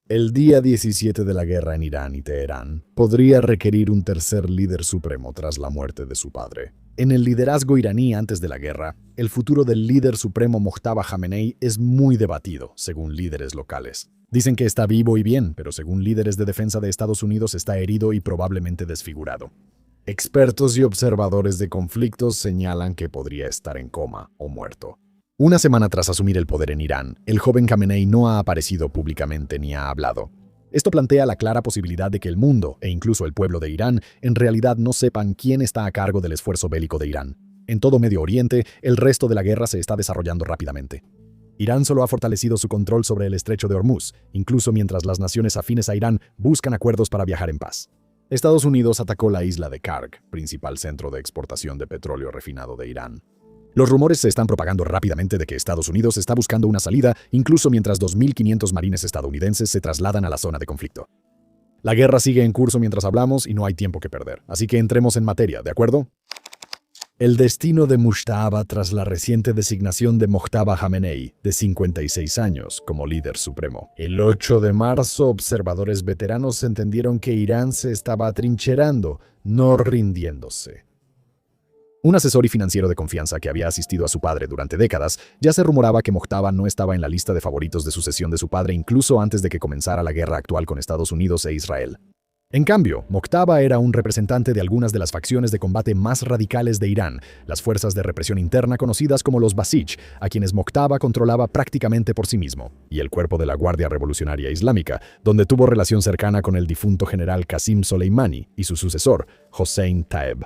El día 17 de la guerra en Irán y Teherán podría requerir un tercer líder supremo tras la muerte de su padre. En el liderazgo iraní antes de la guerra, el futuro del líder supremo Mojtaba Khamenei es muy debatido, según líderes locales. Dicen que está vivo y bien, pero según líderes de defensa de Estados Unidos está herido y probablemente desfigurado. Expertos y observadores de conflictos señalan que podría estar en coma o muerto. Una semana tras asumir el poder en Irán, el joven Khamenei no ha aparecido públicamente ni ha hablado. Esto plantea la clara posibilidad de que el mundo, e incluso el pueblo de Irán, en realidad no sepan quién está a cargo del esfuerzo bélico de Irán. En todo Medio Oriente, el resto de la guerra se está desarrollando rápidamente. Irán solo ha fortalecido su control sobre el estrecho de Hormuz, incluso mientras las naciones afines a Irán buscan acuerdos para viajar en paz. Estados Unidos atacó la isla de Karg, principal centro de exportación de petróleo refinado de Irán. Los rumores se están propagando rápidamente de que Estados Unidos está buscando una salida, incluso mientras 2.500 marines estadounidenses se trasladan a la zona de conflicto. La guerra sigue en curso mientras hablamos y no hay tiempo que perder, así que entremos en materia, ¿de acuerdo? El destino de Mujtaba tras la reciente designación de Mojtaba Khamenei, de 56 años, como líder supremo. El 8 de marzo, observadores veteranos entendieron que Irán se estaba atrincherando, no rindiéndose. Un asesor y financiero de confianza que había asistido a su padre durante décadas, ya se rumoraba que Mojtaba no estaba en la lista de favoritos de sucesión de su padre incluso antes de que comenzara la guerra actual con Estados Unidos e Israel. En cambio, Mojtaba era un representante de algunas de las facciones de combate más radicales de Irán, las fuerzas de represión interna conocidas como los Basij, a quienes Mojtaba controlaba prácticamente por sí mismo, y el cuerpo de la Guardia Revolucionaria Islámica, donde tuvo relación cercana con el difunto general Qasim Soleimani y su sucesor, Hossein Taeb.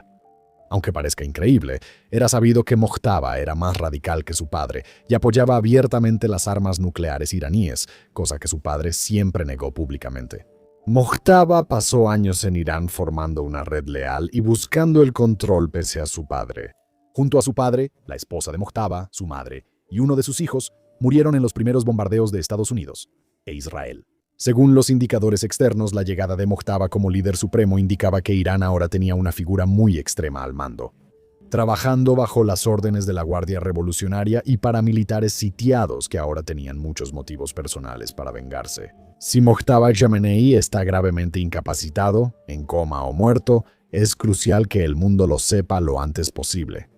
Aunque parezca increíble, era sabido que Mojtaba era más radical que su padre y apoyaba abiertamente las armas nucleares iraníes, cosa que su padre siempre negó públicamente. Mojtaba pasó años en Irán formando una red leal y buscando el control pese a su padre. Junto a su padre, la esposa de Mojtaba, su madre, y uno de sus hijos murieron en los primeros bombardeos de Estados Unidos e Israel. Según los indicadores externos, la llegada de Mojtaba como líder supremo indicaba que Irán ahora tenía una figura muy extrema al mando, trabajando bajo las órdenes de la Guardia Revolucionaria y paramilitares sitiados que ahora tenían muchos motivos personales para vengarse. Si Mojtaba Khamenei está gravemente incapacitado, en coma o muerto, es crucial que el mundo lo sepa lo antes posible.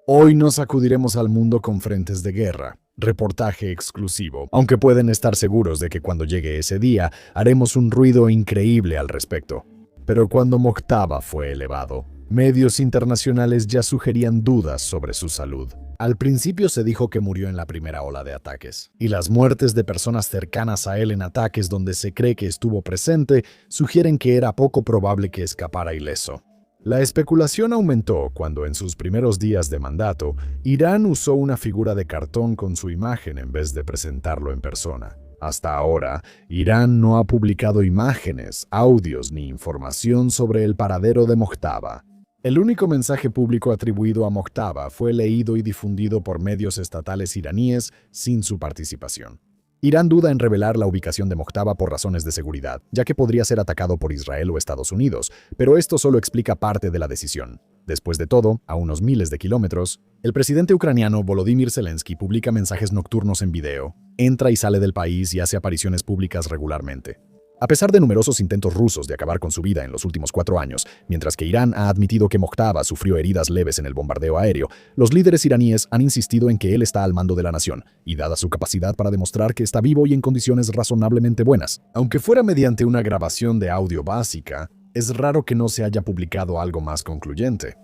Hoy nos acudiremos al mundo con frentes de guerra. Reportaje exclusivo, aunque pueden estar seguros de que cuando llegue ese día haremos un ruido increíble al respecto. Pero cuando Mojtaba fue elevado, medios internacionales ya sugerían dudas sobre su salud. Al principio se dijo que murió en la primera ola de ataques, y las muertes de personas cercanas a él en ataques donde se cree que estuvo presente sugieren que era poco probable que escapara ileso. La especulación aumentó cuando en sus primeros días de mandato, Irán usó una figura de cartón con su imagen en vez de presentarlo en persona. Hasta ahora, Irán no ha publicado imágenes, audios ni información sobre el paradero de Mojtaba. El único mensaje público atribuido a Mojtaba fue leído y difundido por medios estatales iraníes sin su participación. Irán duda en revelar la ubicación de Mojtaba por razones de seguridad, ya que podría ser atacado por Israel o Estados Unidos, pero esto solo explica parte de la decisión. Después de todo, a unos miles de kilómetros, el presidente ucraniano Volodymyr Zelensky publica mensajes nocturnos en video, entra y sale del país y hace apariciones públicas regularmente. A pesar de numerosos intentos rusos de acabar con su vida en los últimos 4 años, mientras que Irán ha admitido que Mojtaba sufrió heridas leves en el bombardeo aéreo, los líderes iraníes han insistido en que él está al mando de la nación, y dada su capacidad para demostrar que está vivo y en condiciones razonablemente buenas. Aunque fuera mediante una grabación de audio básica, es raro que no se haya publicado algo más concluyente.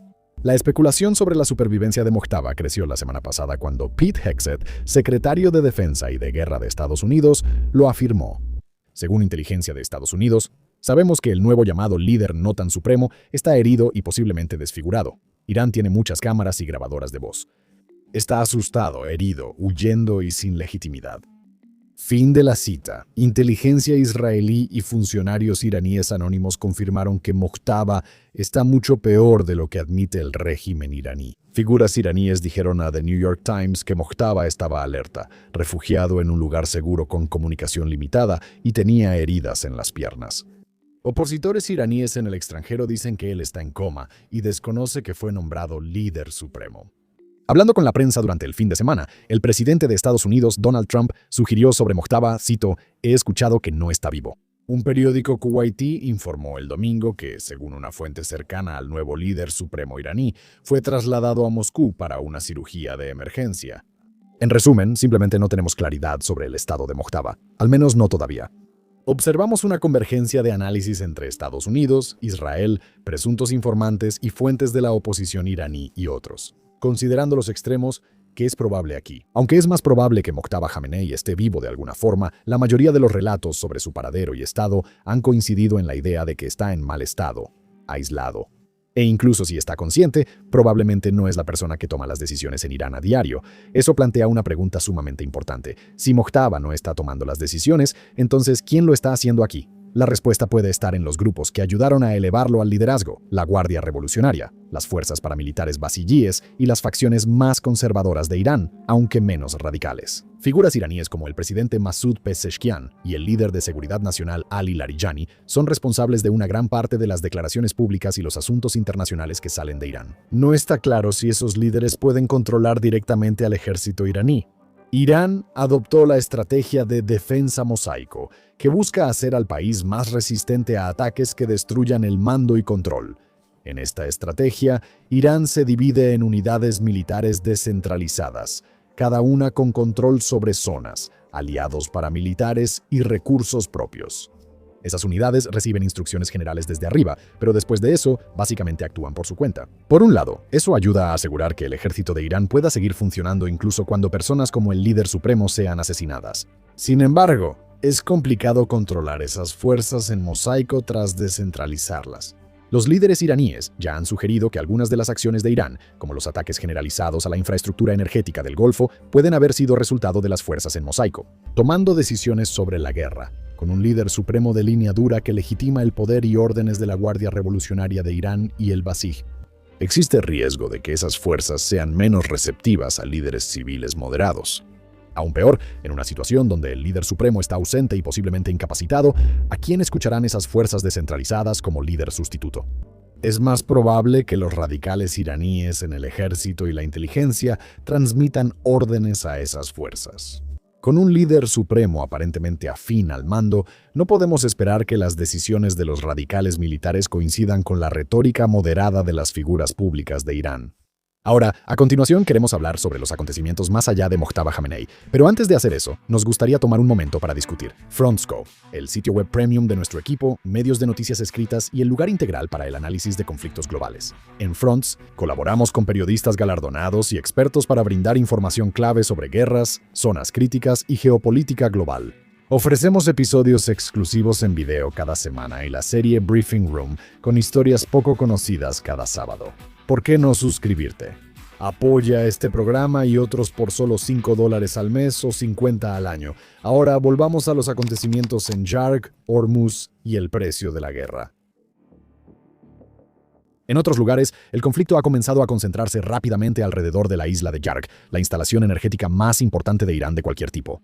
La especulación sobre la supervivencia de Mojtaba creció la semana pasada cuando Pete Hegseth, secretario de Defensa y de Guerra de Estados Unidos, lo afirmó. Según inteligencia de Estados Unidos, sabemos que el nuevo llamado líder no tan supremo está herido y posiblemente desfigurado. Irán tiene muchas cámaras y grabadoras de voz. Está asustado, herido, huyendo y sin legitimidad. Fin de la cita. Inteligencia israelí y funcionarios iraníes anónimos confirmaron que Mojtaba está mucho peor de lo que admite el régimen iraní. Figuras iraníes dijeron a The New York Times que Mojtaba estaba alerta, refugiado en un lugar seguro con comunicación limitada y tenía heridas en las piernas. Opositores iraníes en el extranjero dicen que él está en coma y desconoce que fue nombrado líder supremo. Hablando con la prensa durante el fin de semana, el presidente de Estados Unidos, Donald Trump, sugirió sobre Mojtaba, cito, he escuchado que no está vivo. Un periódico kuwaití informó el domingo que, según una fuente cercana al nuevo líder supremo iraní, fue trasladado a Moscú para una cirugía de emergencia. En resumen, simplemente no tenemos claridad sobre el estado de Mojtaba, al menos no todavía. Observamos una convergencia de análisis entre Estados Unidos, Israel, presuntos informantes y fuentes de la oposición iraní y otros. Considerando los extremos, ¿qué es probable aquí? Aunque es más probable que Mojtaba Jamenei esté vivo de alguna forma, la mayoría de los relatos sobre su paradero y estado han coincidido en la idea de que está en mal estado, aislado. E incluso si está consciente, probablemente no es la persona que toma las decisiones en Irán a diario. Eso plantea una pregunta sumamente importante. Si Mojtaba no está tomando las decisiones, entonces ¿quién lo está haciendo aquí? La respuesta puede estar en los grupos que ayudaron a elevarlo al liderazgo, la Guardia Revolucionaria, las fuerzas paramilitares basillíes y las facciones más conservadoras de Irán, aunque menos radicales. Figuras iraníes como el presidente Masoud Pezeshkian y el líder de Seguridad Nacional Ali Larijani son responsables de una gran parte de las declaraciones públicas y los asuntos internacionales que salen de Irán. No está claro si esos líderes pueden controlar directamente al ejército iraní. Irán adoptó la estrategia de defensa mosaico, que busca hacer al país más resistente a ataques que destruyan el mando y control. En esta estrategia, Irán se divide en unidades militares descentralizadas, cada una con control sobre zonas, aliados paramilitares y recursos propios. Esas unidades reciben instrucciones generales desde arriba, pero después de eso, básicamente actúan por su cuenta. Por un lado, eso ayuda a asegurar que el ejército de Irán pueda seguir funcionando incluso cuando personas como el líder supremo sean asesinadas. Sin embargo, es complicado controlar esas fuerzas en mosaico tras descentralizarlas. Los líderes iraníes ya han sugerido que algunas de las acciones de Irán, como los ataques generalizados a la infraestructura energética del Golfo, pueden haber sido resultado de las fuerzas en mosaico, tomando decisiones sobre la guerra, con un líder supremo de línea dura que legitima el poder y órdenes de la Guardia Revolucionaria de Irán y el Basij. Existe riesgo de que esas fuerzas sean menos receptivas a líderes civiles moderados. Aún peor, en una situación donde el líder supremo está ausente y posiblemente incapacitado, ¿a quién escucharán esas fuerzas descentralizadas como líder sustituto? Es más probable que los radicales iraníes en el ejército y la inteligencia transmitan órdenes a esas fuerzas. Con un líder supremo aparentemente afín al mando, no podemos esperar que las decisiones de los radicales militares coincidan con la retórica moderada de las figuras públicas de Irán. Ahora, a continuación queremos hablar sobre los acontecimientos más allá de Mojtaba Jamenei, pero antes de hacer eso, nos gustaría tomar un momento para discutir Frontscope, el sitio web premium de nuestro equipo, medios de noticias escritas y el lugar integral para el análisis de conflictos globales. En Fronts, colaboramos con periodistas galardonados y expertos para brindar información clave sobre guerras, zonas críticas y geopolítica global. Ofrecemos episodios exclusivos en video cada semana y la serie Briefing Room con historias poco conocidas cada sábado. ¿Por qué no suscribirte? Apoya este programa y otros por solo $5 al mes o 50 al año. Ahora volvamos a los acontecimientos en Yarg, Hormuz y el precio de la guerra. En otros lugares, el conflicto ha comenzado a concentrarse rápidamente alrededor de la isla de Yarg, la instalación energética más importante de Irán de cualquier tipo.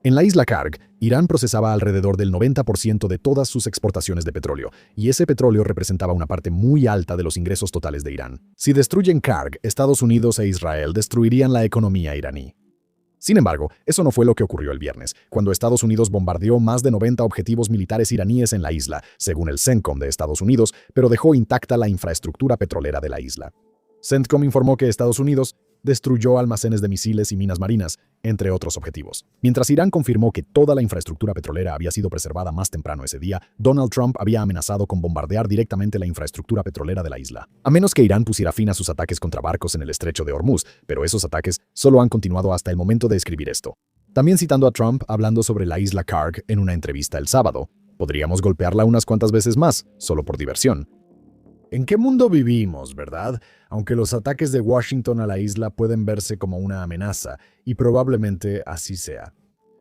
En la isla Karg, Irán procesaba alrededor del 90% de todas sus exportaciones de petróleo, y ese petróleo representaba una parte muy alta de los ingresos totales de Irán. Si destruyen Karg, Estados Unidos e Israel destruirían la economía iraní. Sin embargo, eso no fue lo que ocurrió el viernes, cuando Estados Unidos bombardeó más de 90 objetivos militares iraníes en la isla, según el CENTCOM de Estados Unidos, pero dejó intacta la infraestructura petrolera de la isla. CENTCOM informó que Estados Unidos destruyó almacenes de misiles y minas marinas, entre otros objetivos. Mientras Irán confirmó que toda la infraestructura petrolera había sido preservada más temprano ese día, Donald Trump había amenazado con bombardear directamente la infraestructura petrolera de la isla, a menos que Irán pusiera fin a sus ataques contra barcos en el estrecho de Hormuz, pero esos ataques solo han continuado hasta el momento de escribir esto. También citando a Trump hablando sobre la isla Karg en una entrevista el sábado, podríamos golpearla unas cuantas veces más, solo por diversión. ¿En qué mundo vivimos, verdad? Aunque los ataques de Washington a la isla pueden verse como una amenaza, y probablemente así sea.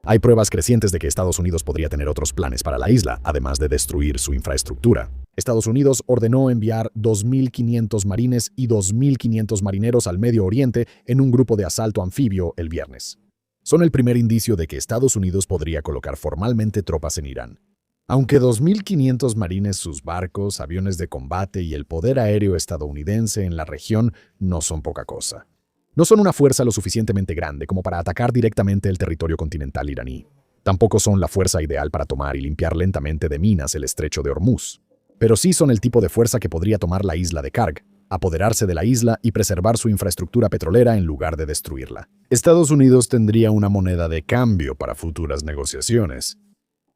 Hay pruebas crecientes de que Estados Unidos podría tener otros planes para la isla, además de destruir su infraestructura. Estados Unidos ordenó enviar 2.500 marines y 2.500 marineros al Medio Oriente en un grupo de asalto anfibio el viernes. Son el primer indicio de que Estados Unidos podría colocar formalmente tropas en Irán. Aunque 2.500 marines, sus barcos, aviones de combate y el poder aéreo estadounidense en la región no son poca cosa. No son una fuerza lo suficientemente grande como para atacar directamente el territorio continental iraní. Tampoco son la fuerza ideal para tomar y limpiar lentamente de minas el estrecho de Hormuz. Pero sí son el tipo de fuerza que podría tomar la isla de Karg, apoderarse de la isla y preservar su infraestructura petrolera en lugar de destruirla. Estados Unidos tendría una moneda de cambio para futuras negociaciones.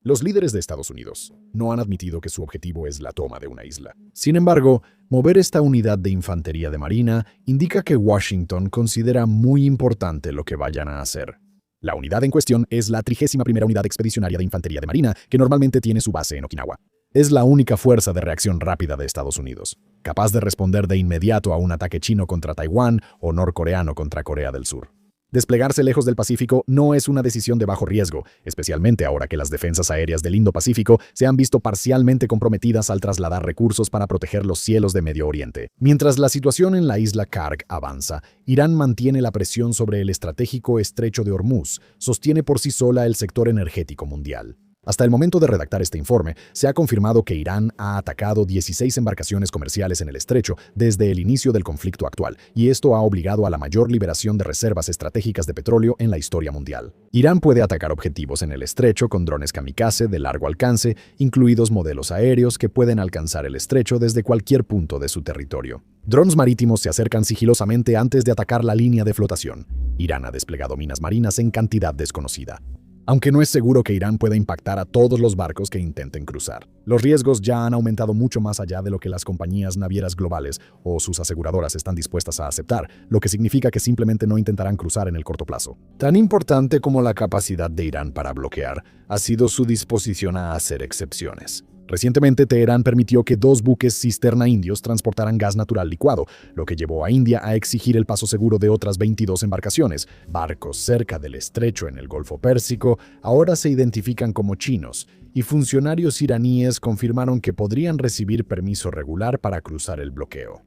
Los líderes de Estados Unidos no han admitido que su objetivo es la toma de una isla. Sin embargo, mover esta unidad de infantería de marina indica que Washington considera muy importante lo que vayan a hacer. La unidad en cuestión es la 31ª Unidad Expedicionaria de Infantería de Marina, que normalmente tiene su base en Okinawa. Es la única fuerza de reacción rápida de Estados Unidos, capaz de responder de inmediato a un ataque chino contra Taiwán o norcoreano contra Corea del Sur. Desplegarse lejos del Pacífico no es una decisión de bajo riesgo, especialmente ahora que las defensas aéreas del Indo-Pacífico se han visto parcialmente comprometidas al trasladar recursos para proteger los cielos de Medio Oriente. Mientras la situación en la isla Karg avanza, Irán mantiene la presión sobre el estratégico estrecho de Hormuz, sostiene por sí sola el sector energético mundial. Hasta el momento de redactar este informe, se ha confirmado que Irán ha atacado 16 embarcaciones comerciales en el estrecho desde el inicio del conflicto actual, y esto ha obligado a la mayor liberación de reservas estratégicas de petróleo en la historia mundial. Irán puede atacar objetivos en el estrecho con drones kamikaze de largo alcance, incluidos modelos aéreos que pueden alcanzar el estrecho desde cualquier punto de su territorio. Drones marítimos se acercan sigilosamente antes de atacar la línea de flotación. Irán ha desplegado minas marinas en cantidad desconocida. Aunque no es seguro que Irán pueda impactar a todos los barcos que intenten cruzar. Los riesgos ya han aumentado mucho más allá de lo que las compañías navieras globales o sus aseguradoras están dispuestas a aceptar, lo que significa que simplemente no intentarán cruzar en el corto plazo. Tan importante como la capacidad de Irán para bloquear ha sido su disposición a hacer excepciones. Recientemente, Teherán permitió que 2 buques cisterna indios transportaran gas natural licuado, lo que llevó a India a exigir el paso seguro de otras 22 embarcaciones. Barcos cerca del estrecho en el Golfo Pérsico ahora se identifican como chinos, y funcionarios iraníes confirmaron que podrían recibir permiso regular para cruzar el bloqueo.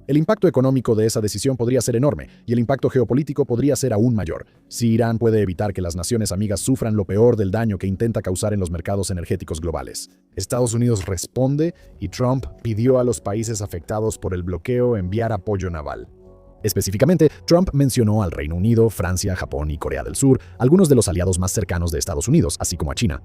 El impacto económico de esa decisión podría ser enorme, y el impacto geopolítico podría ser aún mayor, si Irán puede evitar que las naciones amigas sufran lo peor del daño que intenta causar en los mercados energéticos globales. Estados Unidos responde y Trump pidió a los países afectados por el bloqueo enviar apoyo naval. Específicamente, Trump mencionó al Reino Unido, Francia, Japón y Corea del Sur, algunos de los aliados más cercanos de Estados Unidos, así como a China.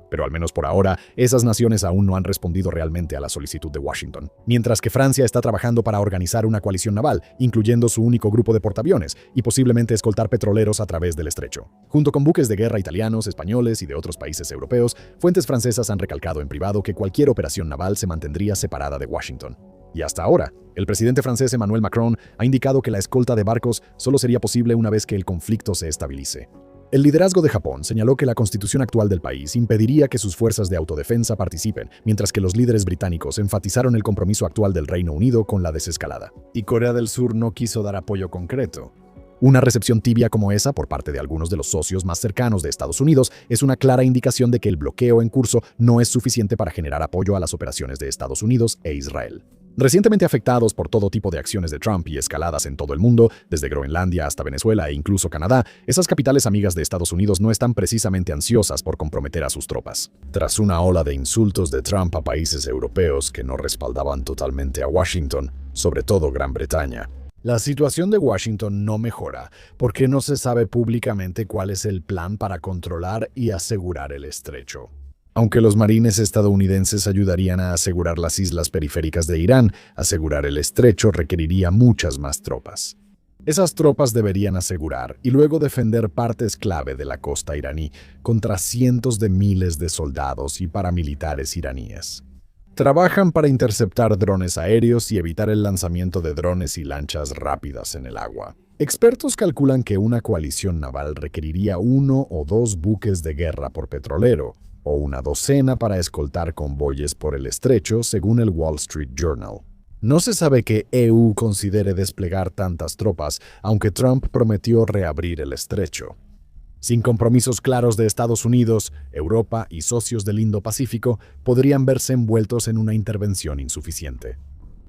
Pero al menos por ahora, esas naciones aún no han respondido realmente a la solicitud de Washington. Mientras que Francia está trabajando para organizar una coalición naval, incluyendo su único grupo de portaaviones, y posiblemente escoltar petroleros a través del estrecho. Junto con buques de guerra italianos, españoles y de otros países europeos, fuentes francesas han recalcado en privado que cualquier operación naval se mantendría separada de Washington. Y hasta ahora, el presidente francés Emmanuel Macron ha indicado que la escolta de barcos solo sería posible una vez que el conflicto se estabilice. El liderazgo de Japón señaló que la constitución actual del país impediría que sus fuerzas de autodefensa participen, mientras que los líderes británicos enfatizaron el compromiso actual del Reino Unido con la desescalada. Y Corea del Sur no quiso dar apoyo concreto. Una recepción tibia como esa por parte de algunos de los socios más cercanos de Estados Unidos es una clara indicación de que el bloqueo en curso no es suficiente para generar apoyo a las operaciones de Estados Unidos e Israel. Recientemente afectados por todo tipo de acciones de Trump y escaladas en todo el mundo, desde Groenlandia hasta Venezuela e incluso Canadá, esas capitales amigas de Estados Unidos no están precisamente ansiosas por comprometer a sus tropas. Tras una ola de insultos de Trump a países europeos que no respaldaban totalmente a Washington, sobre todo Gran Bretaña, la situación de Washington no mejora porque no se sabe públicamente cuál es el plan para controlar y asegurar el estrecho. Aunque los marines estadounidenses ayudarían a asegurar las islas periféricas de Irán, asegurar el estrecho requeriría muchas más tropas. Esas tropas deberían asegurar y luego defender partes clave de la costa iraní contra cientos de miles de soldados y paramilitares iraníes. Trabajan para interceptar drones aéreos y evitar el lanzamiento de drones y lanchas rápidas en el agua. Expertos calculan que una coalición naval requeriría 1 o 2 buques de guerra por petrolero, o una docena para escoltar convoyes por el estrecho, según el Wall Street Journal. No se sabe que EU considere desplegar tantas tropas, aunque Trump prometió reabrir el estrecho. Sin compromisos claros de Estados Unidos, Europa y socios del Indo-Pacífico, podrían verse envueltos en una intervención insuficiente.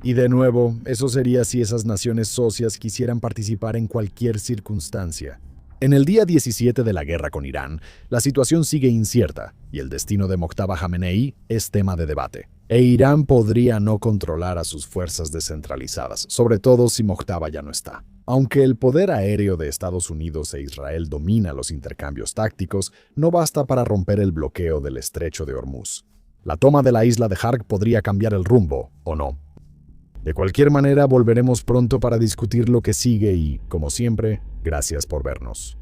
Y de nuevo, eso sería si esas naciones socias quisieran participar en cualquier circunstancia. En el día 17 de la guerra con Irán, la situación sigue incierta y el destino de Mojtaba Khamenei es tema de debate. Irán podría no controlar a sus fuerzas descentralizadas, sobre todo si Mojtaba ya no está. Aunque el poder aéreo de Estados Unidos e Israel domina los intercambios tácticos, no basta para romper el bloqueo del estrecho de Hormuz. La toma de la isla de Harg podría cambiar el rumbo, ¿o no? De cualquier manera, volveremos pronto para discutir lo que sigue y, como siempre, gracias por vernos.